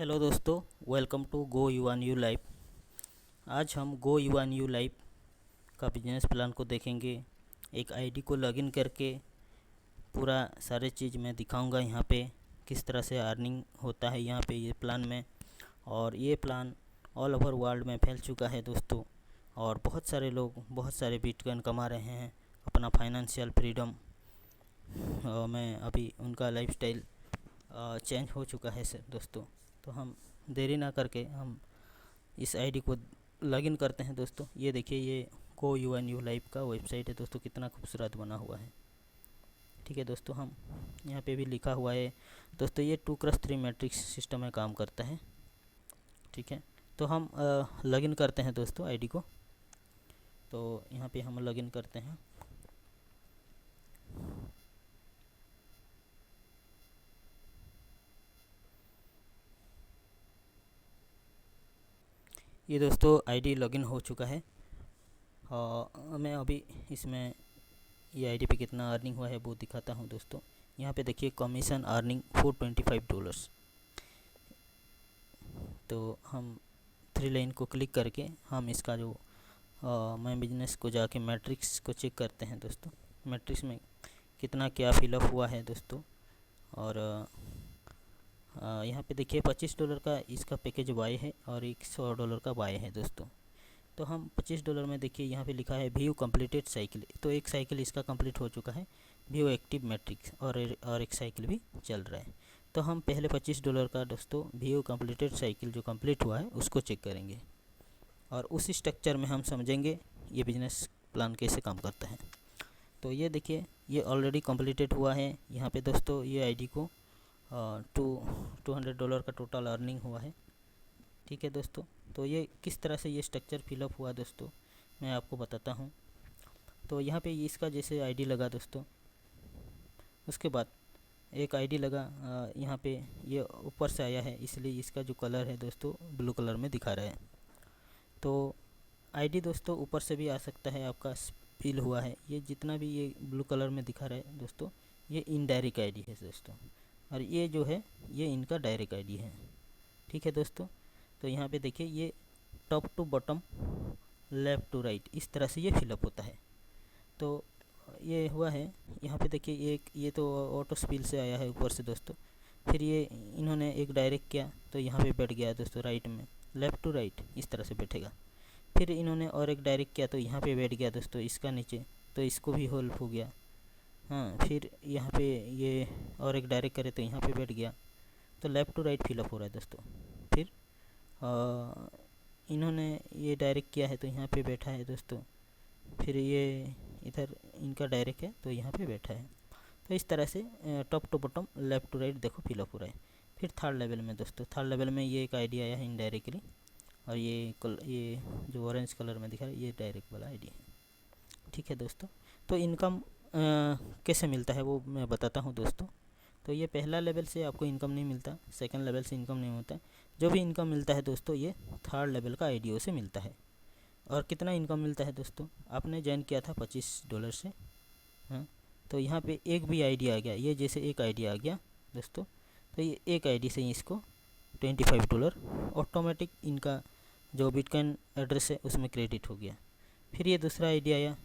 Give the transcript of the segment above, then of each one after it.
Hello दोस्तों, welcome to go युवा new life. आज हम गो युवा न्यू लाइफ का बिजनेस प्लान को देखेंगे। एक आईडी को लॉगिन करके पूरा सारे चीज़ मैं दिखाऊंगा यहाँ पे, किस तरह से अर्निंग होता है यहाँ पे ये प्लान में। और ये प्लान ऑल ओवर वर्ल्ड में फैल चुका है दोस्तों, और बहुत सारे लोग बहुत सारे बिटकॉइन कमा रहे हैं, अपना फाइनेंशियल फ्रीडम में अभी उनका लाइफस्टाइल चेंज हो चुका है सर दोस्तों। तो हम देरी ना करके हम इस आईडी को लॉगिन करते हैं दोस्तों। ये देखिए, ये गो युवा न्यू लाइफ का वेबसाइट है दोस्तों, कितना खूबसूरत बना हुआ है। ठीक है दोस्तों, हम यहाँ पे भी लिखा हुआ है दोस्तों, ये 2x3 मैट्रिक्स सिस्टम में काम करता है। ठीक है, तो हम लॉगिन करते हैं दोस्तों आईडी को। तो यहाँ पे हम लॉगिन करते हैं। ये दोस्तों आईडी लॉगिन हो चुका है। मैं अभी इसमें ये आईडी पे कितना अर्निंग हुआ है वो दिखाता हूँ दोस्तों। यहाँ पे देखिए, कमीशन अर्निंग $425। तो हम 3 लाइन को क्लिक करके हम इसका जो मैं बिजनेस को जाके मैट्रिक्स को चेक करते हैं दोस्तों। मैट्रिक्स में कितना क्या फिलअप हुआ है दोस्तों। और यहाँ पे देखिए $25 का इसका पैकेज बाय है और $100 का बाय है दोस्तों। तो हम $25 में देखिए, यहाँ पे लिखा है व्यू कंप्लीटेड साइकिल। तो एक साइकिल इसका कंप्लीट हो चुका है, व्यू एक्टिव मैट्रिक्स, और एक साइकिल भी चल रहा है। तो हम पहले $25 का दोस्तों व्यू कंप्लीटेड साइकिल जो कंप्लीट हुआ है उसको चेक करेंगे, और उसी स्ट्रक्चर में हम समझेंगे ये बिजनेस प्लान कैसे काम करता है। तो ये देखिए, ये ऑलरेडी कंप्लीटेड हुआ है। यहाँ पे दोस्तों ये आईडी को $200 का टोटल अर्निंग हुआ है। ठीक है दोस्तों, तो ये किस तरह से ये स्ट्रक्चर फिलअप हुआ दोस्तों, मैं आपको बताता हूँ। तो यहाँ पे इसका जैसे आईडी लगा दोस्तों, उसके बाद एक आईडी लगा यहाँ पे, ये ऊपर से आया है इसलिए इसका जो कलर है दोस्तों ब्लू कलर में दिखा रहा है। तो आईडी दोस्तों ऊपर से भी आ सकता है, आपका फिल हुआ है। ये जितना भी ये ब्लू कलर में दिखा रहा है दोस्तों, ये इनडायरेक्ट आईडी है दोस्तों, और ये जो है ये इनका डायरेक्ट आईडी है। ठीक है दोस्तों, तो यहाँ पे देखिए, ये top to bottom, left to right, इस तरह से ये फिलअप होता है। तो ये हुआ है। यहाँ पे देखिए, ये तो ऑटो स्पिल से आया है ऊपर से दोस्तों। फिर ये इन्होंने एक डायरेक्ट किया तो यहाँ पे बैठ गया दोस्तों राइट में, लेफ़्ट टू राइट इस तरह से बैठेगा। फिर इन्होंने और एक डायरेक्ट किया तो यहाँ पे बैठ गया दोस्तों इसका नीचे, तो इसको भी हेल्प हो गया। हाँ, फिर यहाँ पे ये और एक डायरेक्ट करे तो यहाँ पे बैठ गया। तो लेफ़्ट टू राइट फिलअप हो रहा है दोस्तों। फिर इन्होंने ये डायरेक्ट किया है तो यहाँ पे बैठा है दोस्तों। फिर ये इधर इनका डायरेक्ट है तो यहाँ पे बैठा है। तो इस तरह से top to bottom, left to right देखो फिलअप हो रहा है। फिर थर्ड लेवल में दोस्तों, थर्ड लेवल में ये एक आईडी आया है इनडायरेक्टली, और ये जो ऑरेंज कलर में दिखा रहा है ये डायरेक्ट वाला आईडी है। ठीक है दोस्तों, तो इनकम कैसे मिलता है वो मैं बताता हूँ दोस्तों। तो ये पहला लेवल से आपको इनकम नहीं मिलता, सेकंड लेवल से इनकम नहीं होता है। जो भी इनकम मिलता है दोस्तों ये थर्ड लेवल का आईडीओ से मिलता है। और कितना इनकम मिलता है दोस्तों, आपने ज्वाइन किया था $25 से। हाँ, तो यहाँ पे एक भी आईडी आ गया, ये जैसे एक आईडी आ गया दोस्तों, तो ये एक आईडी से इसको $25 ऑटोमेटिक इनका जो बिटकॉइन एड्रेस है उसमें क्रेडिट हो गया। फिर ये दूसरा आईडी आया,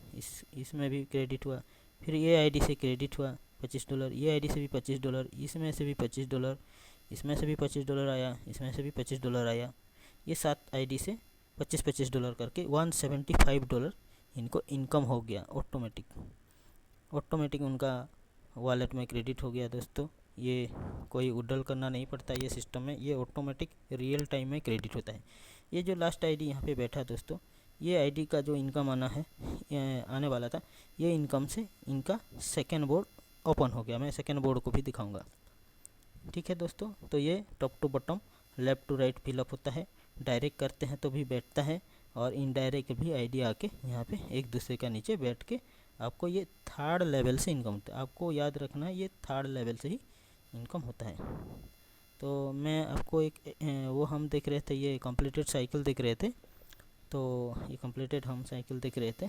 इसमें भी क्रेडिट हुआ। फिर ये आईडी से क्रेडिट हुआ $25, ये आईडी से भी $25, इसमें से भी $25, इसमें से भी $25 आया, इसमें से भी $25 आया। ये 7 आईडी से $25 करके $175 इनको इनकम हो गया। ऑटोमेटिक उनका वॉलेट में क्रेडिट हो गया दोस्तों। ये कोई उडल करना नहीं पड़ता ये सिस्टम में, ये ऑटोमेटिक रियल टाइम में क्रेडिट होता है। ये जो लास्ट आईडी यहाँ पे बैठा दोस्तों, ये आईडी का जो इनकम आने वाला था, ये इनकम से इनका सेकेंड बोर्ड ओपन हो गया। मैं सेकेंड बोर्ड को भी दिखाऊंगा। ठीक है दोस्तों, तो ये top to bottom, left to right fill up होता है। डायरेक्ट करते हैं तो भी बैठता है, और इनडायरेक्ट भी आईडी आके यहाँ पे एक दूसरे का नीचे बैठ के आपको ये थर्ड लेवल से इनकम होता है। आपको याद रखना है, ये थर्ड लेवल से ही इनकम होता है। तो मैं आपको एक वो हम देख रहे थे, ये कंप्लीटेड साइकिल देख रहे थे। तो ये कंप्लीटेड हम साइकिल देख रहे थे,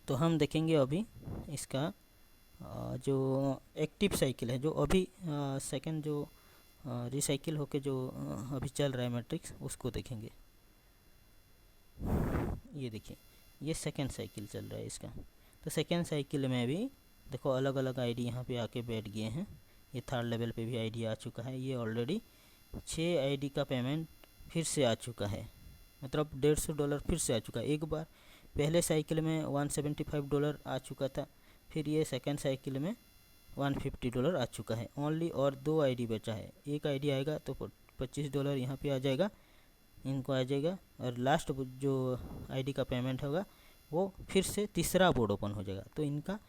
तो हम देखेंगे अभी इसका जो एक्टिव साइकिल है, जो अभी सेकंड जो रिसाइकिल होके जो अभी चल रहा है मैट्रिक्स उसको देखेंगे। ये देखिए ये सेकेंड साइकिल चल रहा है इसका। तो सेकेंड साइकिल में भी देखो अलग अलग आईडी यहाँ पे आके बैठ गए हैं। ये थर्ड लेवल पे भी आईडी आ चुका है। ये ऑलरेडी 6 आईडी का पेमेंट फिर से आ चुका है, मतलब $150 फिर से आ चुका है। एक बार पहले साइकिल में $175 आ चुका था, फिर ये सेकेंड साइकिल में $150 आ चुका है ओनली। और 2 आईडी बचा है, एक आईडी आएगा तो $25 यहाँ पे आ जाएगा, इनको आ जाएगा। और लास्ट जो आईडी का पेमेंट होगा वो फिर से तीसरा बोर्ड ओपन हो जाएगा। तो इनका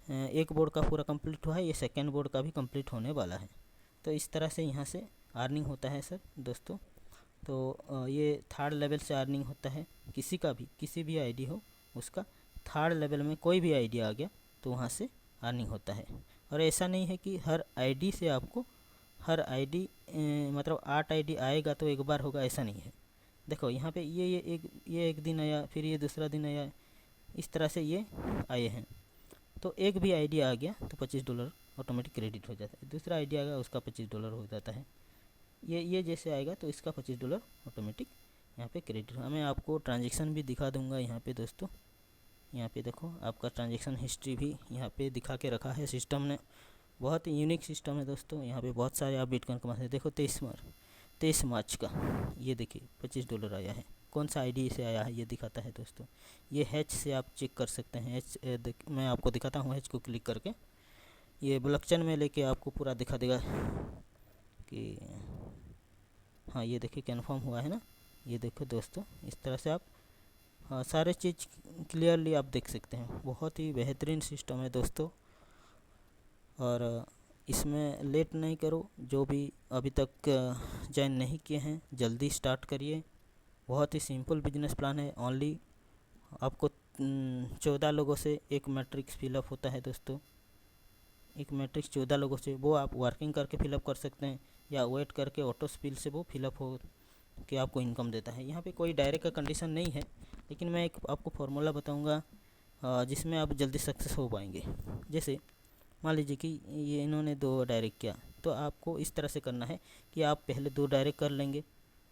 एक बोर्ड का पूरा कंप्लीट हुआ है, ये सेकेंड बोर्ड का भी कंप्लीट होने वाला है। तो इस तरह से यहाँ से अर्निंग होता है सर दोस्तों। तो ये थर्ड लेवल से अर्निंग होता है। किसी का भी किसी भी आईडी हो उसका थर्ड लेवल में कोई भी आईडी आ गया तो वहाँ से अर्निंग होता है। और ऐसा नहीं है कि हर आईडी से आपको हर आईडी मतलब 8 आईडी आएगा तो एक बार होगा, ऐसा नहीं है। देखो यहाँ पे ये एक दिन आया, फिर ये दूसरा दिन आया, इस तरह से ये आए हैं। तो एक भी आईडी आ गया तो $25 ऑटोमेटिक क्रेडिट हो जाता है। दूसरा आईडी आ गया उसका $25 हो जाता है। ये जैसे आएगा तो इसका $25 ऑटोमेटिक यहाँ पे क्रेडिट हुआ। मैं आपको ट्रांजेक्शन भी दिखा दूंगा यहाँ पे दोस्तों। यहाँ पे देखो आपका ट्रांजेक्शन हिस्ट्री भी यहाँ पे दिखा के रखा है सिस्टम ने। बहुत ही यूनिक सिस्टम है दोस्तों। यहाँ पे बहुत सारे आप बिटकॉइन कमा सकते हैं। देखो 23 मार्च का ये देखिए $25 आया है। कौन सा आईडी से आया है ये दिखाता है दोस्तों। ये हैच से आप चेक कर सकते हैं। मैं आपको दिखाता हूँ। हैच को क्लिक करके ये ब्लॉकचेन में लेके आपको पूरा दिखा देगा कि हाँ ये देखिए कन्फर्म हुआ है ना। ये देखो दोस्तों इस तरह से आप सारे चीज़ क्लियरली आप देख सकते हैं। बहुत ही बेहतरीन सिस्टम है दोस्तों। और इसमें लेट नहीं करो, जो भी अभी तक ज्वाइन नहीं किए हैं जल्दी स्टार्ट करिए। बहुत ही सिंपल बिजनेस प्लान है। ओनली आपको 14 लोगों से एक मैट्रिक्स फिलअप होता है दोस्तों। एक मैट्रिक्स 14 लोगों से, वो आप वर्किंग करके फिलअप कर सकते हैं या वेट करके ऑटो स्पिल से वो फिलअप हो कि आपको इनकम देता है। यहाँ पे कोई डायरेक्ट का कंडीशन नहीं है, लेकिन मैं एक आपको फार्मूला बताऊँगा जिसमें आप जल्दी सक्सेस हो पाएंगे। जैसे मान लीजिए कि ये इन्होंने 2 डायरेक्ट किया, तो आपको इस तरह से करना है कि आप पहले 2 डायरेक्ट कर लेंगे,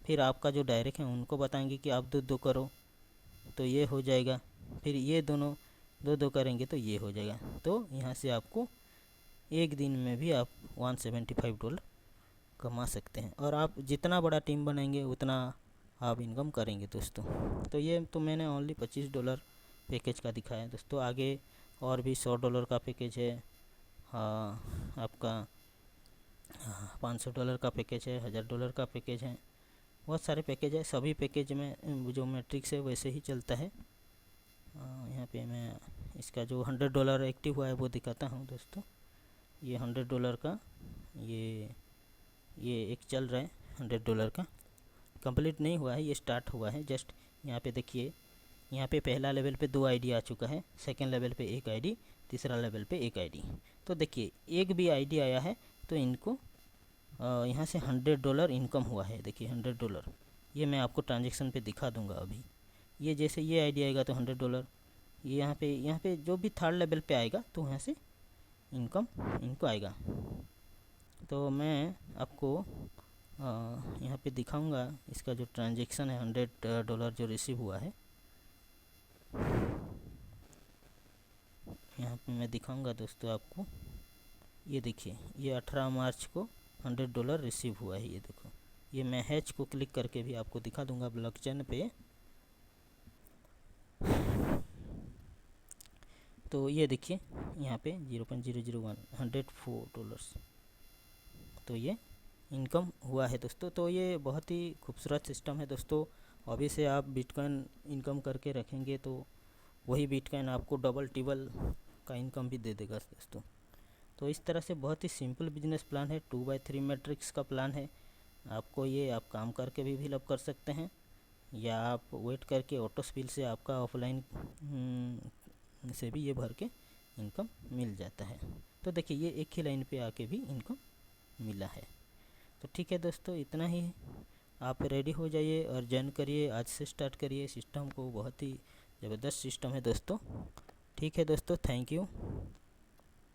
फिर आपका जो डायरेक्ट है उनको बताएंगे कि आप 2 करो तो ये हो जाएगा। फिर ये दोनों 2 करेंगे तो ये हो जाएगा। तो यहाँ से आपको एक दिन में भी आप $175 कमा सकते हैं। और आप जितना बड़ा टीम बनाएंगे उतना आप इनकम करेंगे दोस्तों। तो ये तो मैंने ओनली $25 पैकेज का दिखाया है दोस्तों। आगे और भी $100 का पैकेज है, आपका $500 का पैकेज है, $1000 का पैकेज है, बहुत सारे पैकेज है। सभी पैकेज में जो मैट्रिक्स है वैसे ही चलता है। यहाँ पे मैं इसका जो $100 एक्टिव हुआ है वो दिखाता हूँ दोस्तों। ये $100 का ये एक चल रहा है। $100 का कंप्लीट नहीं हुआ है, ये स्टार्ट हुआ है जस्ट। यहाँ पे देखिए, यहाँ पे पहला लेवल पे 2 आईडी आ चुका है, सेकंड लेवल पे 1 आईडी, तीसरा लेवल पे 1 आईडी। तो देखिए एक भी आईडी आया है तो इनको यहाँ से $100 इनकम हुआ है। देखिए $100, ये मैं आपको ट्रांजेक्शन पे दिखा दूंगा अभी। ये जैसे ये आईडी आएगा तो $100, ये यहाँ पे जो भी थर्ड लेवल पे आएगा तो यहाँ से इनकम इनको आएगा। तो मैं आपको यहाँ पे दिखाऊंगा इसका जो ट्रांजेक्शन है $100 जो रिसीव हुआ है। यहाँ पे मैं दिखाऊंगा दोस्तों आपको। ये देखिए ये 18 मार्च को $100 रिसीव हुआ है। ये देखो, ये मैं हैच को क्लिक करके भी आपको दिखा दूंगा ब्लॉकचेन पे। तो ये देखिए यहाँ पे 0.001 $104, तो ये इनकम हुआ है दोस्तों। तो ये बहुत ही खूबसूरत सिस्टम है दोस्तों। अभी से आप बिटकॉइन इनकम करके रखेंगे तो वही बिटकॉइन आपको डबल टिबल का इनकम भी दे देगा दोस्तों। तो इस तरह से बहुत ही सिंपल बिजनेस प्लान है। 2x3 मैट्रिक्स का प्लान है। आपको ये आप काम करके भी फिलअप कर सकते हैं या आप वेट करके ऑटो स्पिल से आपका ऑफलाइन से भी ये भर के इनकम मिल जाता है। तो देखिए ये एक ही लाइन पे आके भी इनकम मिला है। तो ठीक है दोस्तों, इतना ही है। आप रेडी हो जाइए और ज्वाइन करिए, आज से स्टार्ट करिए सिस्टम को। बहुत ही ज़बरदस्त सिस्टम है दोस्तों। ठीक है दोस्तों, थैंक यू।